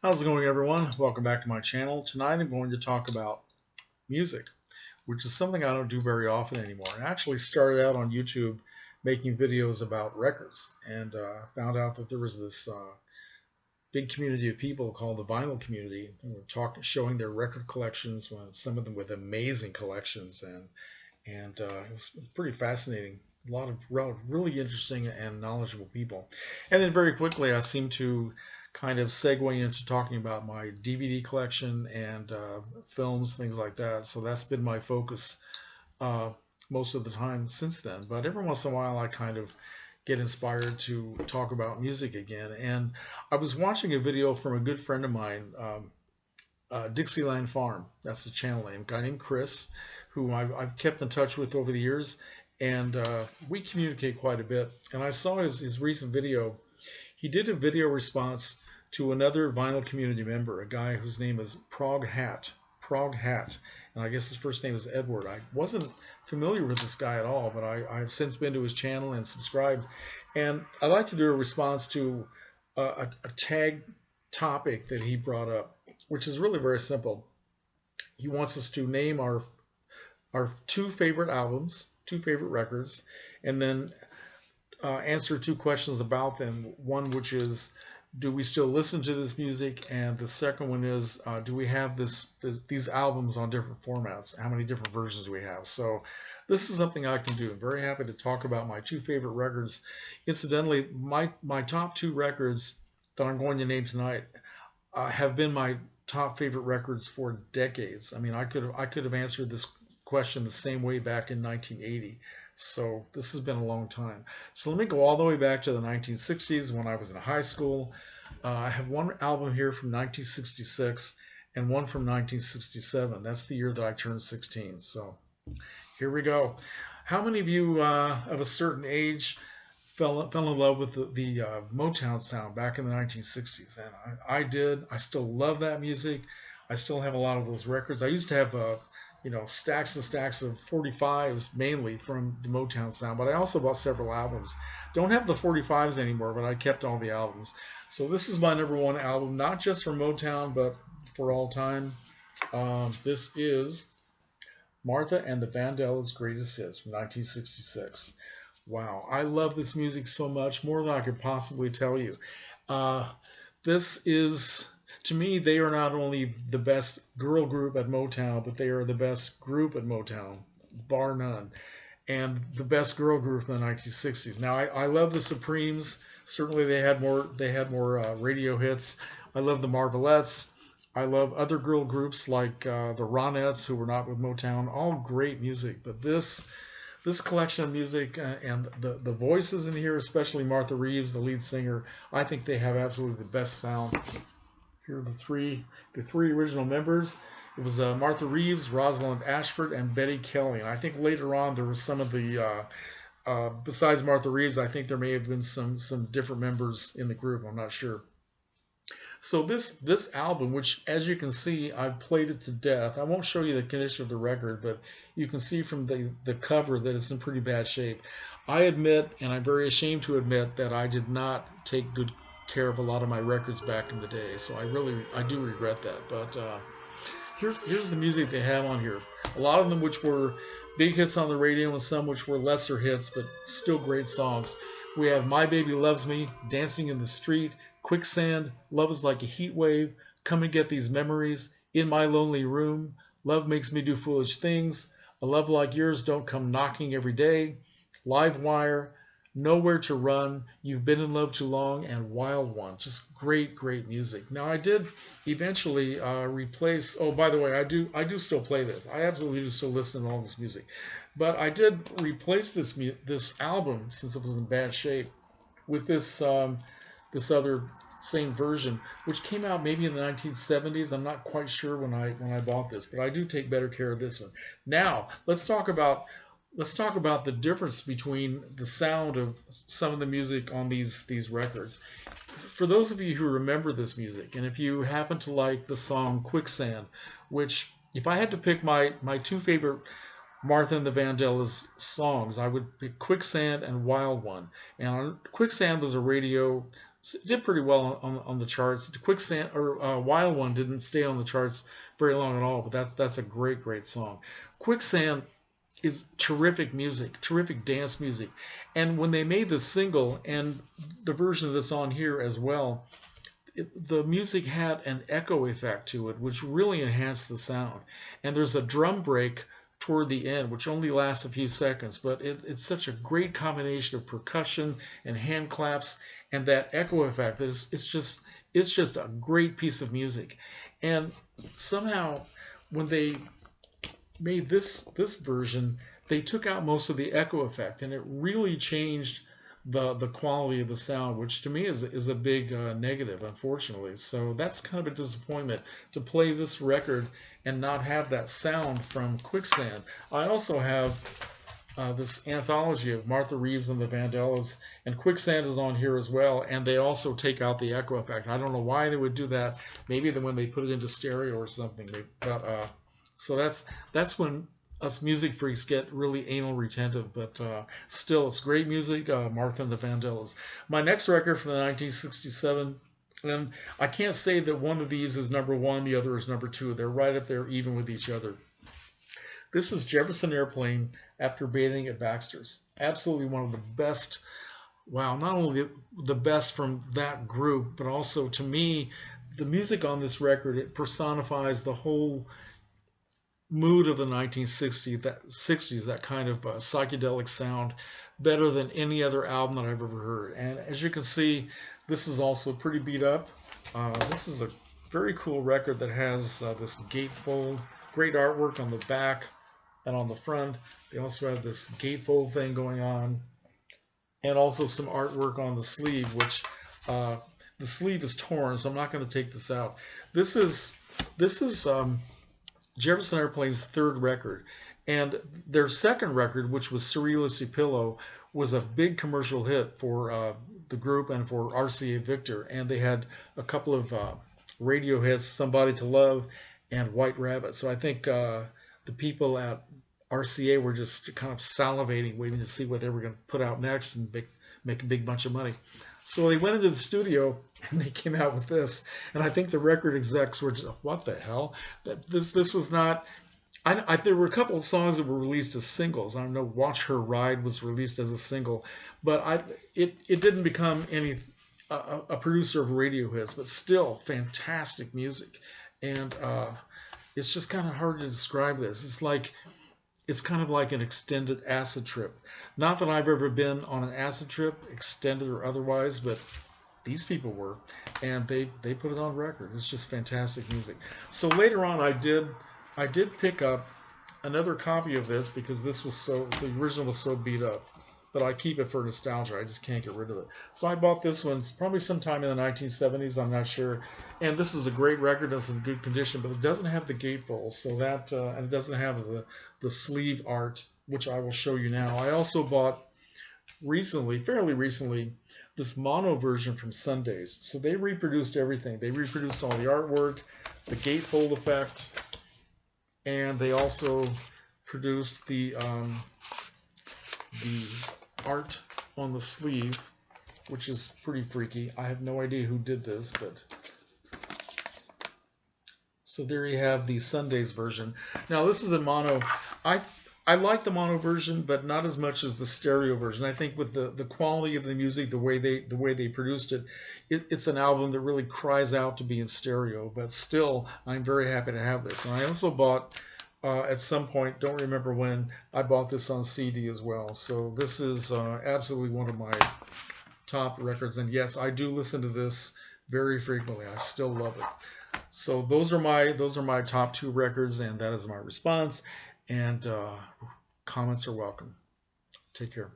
How's it going, everyone? Welcome back to my channel. Tonight I'm going to talk about music, which is something I don't do very often anymore. I actually started out on YouTube making videos about records and found out that there was this big community of people called the vinyl community who were showing their record collections, some of them with amazing collections, and it was pretty fascinating. A lot of really interesting and knowledgeable people. And then very quickly, I seem to kind of segue into talking about my DVD collection and films, things like that. So that's been my focus uh, most of the time since then. But every once in a while, I kind of get inspired to talk about music again. And I was watching a video from a good friend of mine, Dixieland Farm. That's the channel name. A guy named Chris, who I've kept in touch with over the years, and we communicate quite a bit. And I saw his recent video. He did a video response to another vinyl community member, a guy whose name is Proghat'S, and I guess his first name is Edward. I wasn't familiar with this guy at all, but I've since been to his channel and subscribed. And I'd like to do a response to a tag topic that he brought up, which is really very simple. He wants us to name our two favorite albums, two favorite records, and then answer two questions about them. One which is, do we still listen to this music? And the second one is, do we have these albums on different formats? How many different versions do we have? So this is something I can do. I'm very happy to talk about my two favorite records. Incidentally, my top two records that I'm going to name tonight have been my top favorite records for decades. I mean, I could have answered this question the same way back in 1980. So this has been a long time. So let me go all the way back to the 1960s when I was in high school. I have one album here from 1966 and one from 1967. That's the year that I turned 16. So here we go. How many of you of a certain age fell in love with the Motown sound back in the 1960s? And I did. I still love that music. I still have a lot of those records. I used to have stacks and stacks of 45s mainly from the Motown sound, but I also bought several albums. Don't have the 45s anymore, but I kept all the albums. So this is my number one album, not just for Motown, but for all time. This is Martha and the Vandellas' Greatest Hits from 1966. Wow, I love this music so much, more than I could possibly tell you. This is, to me, they are not only the best girl group at Motown, but they are the best group at Motown, bar none, and the best girl group in the 1960s. Now, I love the Supremes. Certainly, they had more radio hits. I love the Marvelettes. I love other girl groups like the Ronettes, who were not with Motown. All great music, but this collection of music and the voices in here, especially Martha Reeves, the lead singer, I think they have absolutely the best sound. Here are the three original members. It was Martha Reeves, Rosalind Ashford, and Betty Kelly. And I think later on there was some of the besides Martha Reeves, I think there may have been some different members in the group. I'm not sure. So this album, which as you can see, I've played it to death. I won't show you the condition of the record, but you can see from the cover that it's in pretty bad shape. I admit, and I'm very ashamed to admit, that I did not take good care of a lot of my records back in the day. So I do regret that. But here's the music they have on here. A lot of them which were big hits on the radio, and some which were lesser hits, but still great songs. We have My Baby Loves Me, Dancing in the Street, Quicksand, Love is Like a Heat Wave, Come and Get These Memories, In My Lonely Room, Love Makes Me Do Foolish Things, A Love Like Yours Don't Come Knocking Every Day, Live Wire, Nowhere to Run, You've Been in Love Too Long, and Wild One. Just great music. Now I did eventually replace. Oh, by the way, I do still play this. I absolutely do still listen to all this music, but I did replace this album, since it was in bad shape, with this other same version, which came out maybe in the 1970s. I'm not quite sure when I bought this, but I do take better care of this one. Now let's talk about the difference between the sound of some of the music on these records. For those of you who remember this music, and if you happen to like the song Quicksand, which, if I had to pick my two favorite Martha and the Vandellas songs, I would pick Quicksand and Wild One. And Quicksand was a radio did pretty well on the charts. The Quicksand or Wild One didn't stay on the charts very long at all, but that's a great song. Quicksand is terrific music, terrific dance music. And when they made the single and the version that's on here as well, the music had an echo effect to it, which really enhanced the sound. And there's a drum break toward the end, which only lasts a few seconds, but it's such a great combination of percussion and hand claps and that echo effect. It's just a great piece of music. And somehow, when they made this version, they took out most of the echo effect, and it really changed the quality of the sound, which to me is a big negative, unfortunately. So that's kind of a disappointment to play this record and not have that sound from Quicksand. I also have this anthology of Martha Reeves and the Vandellas, and Quicksand is on here as well, and they also take out the echo effect. I don't know why they would do that. Maybe when they put it into stereo or something. So that's when us music freaks get really anal retentive, but still, it's great music. Martha and the Vandellas. My next record from the 1967, and I can't say that one of these is number one, the other is number two. They're right up there, even with each other. This is Jefferson Airplane, After Bathing at Baxter's. Absolutely one of the best. Wow, not only the best from that group, but also to me, the music on this record, it personifies the whole mood of the 1960s, that kind of psychedelic sound, better than any other album that I've ever heard. And as you can see, this is also pretty beat up. This is a very cool record that has this gatefold, great artwork on the back and on the front. They also have this gatefold thing going on, and also some artwork on the sleeve, which the sleeve is torn, so I'm not going to take this out. This is Jefferson Airplane's third record, and their second record, which was Surrealistic Pillow, was a big commercial hit for the group and for RCA Victor, and they had a couple of radio hits, Somebody to Love and White Rabbit. So I think the people at RCA were just kind of salivating, waiting to see what they were going to put out next and make a big bunch of money. So they went into the studio and they came out with this, and I think the record execs were just, what the hell? This was not. There were a couple of songs that were released as singles. I don't know. Watch Her Ride was released as a single, but it didn't become a producer of radio hits, but still fantastic music. And it's just kind of hard to describe this. It's kind of like an extended acid trip. Not that I've ever been on an acid trip, extended or otherwise, but these people were, and they put it on record. It's just fantastic music. So later on, I did pick up another copy of this because the original was so beat up. But I keep it for nostalgia. I just can't get rid of it. So I bought this one probably sometime in the 1970s. I'm not sure. And this is a great record. It's in good condition, but it doesn't have the gatefold. So that and it doesn't have the sleeve art, which I will show you now. I also bought fairly recently, this mono version from Sundays. So they reproduced everything. They reproduced all the artwork, the gatefold effect, and they also produced the art on the sleeve, which is pretty freaky. I have no idea who did this, but so there you have the Sundays version. Now this is in mono. I like the mono version, but not as much as the stereo version. I think with the quality of the music, the way they produced it, it's an album that really cries out to be in stereo. But still, I'm very happy to have this. And I also bought at some point, don't remember when, I bought this on CD as well. So this is absolutely one of my top records. And yes, I do listen to this very frequently. I still love it. So those are my top two records, and that is my response. And comments are welcome. Take care.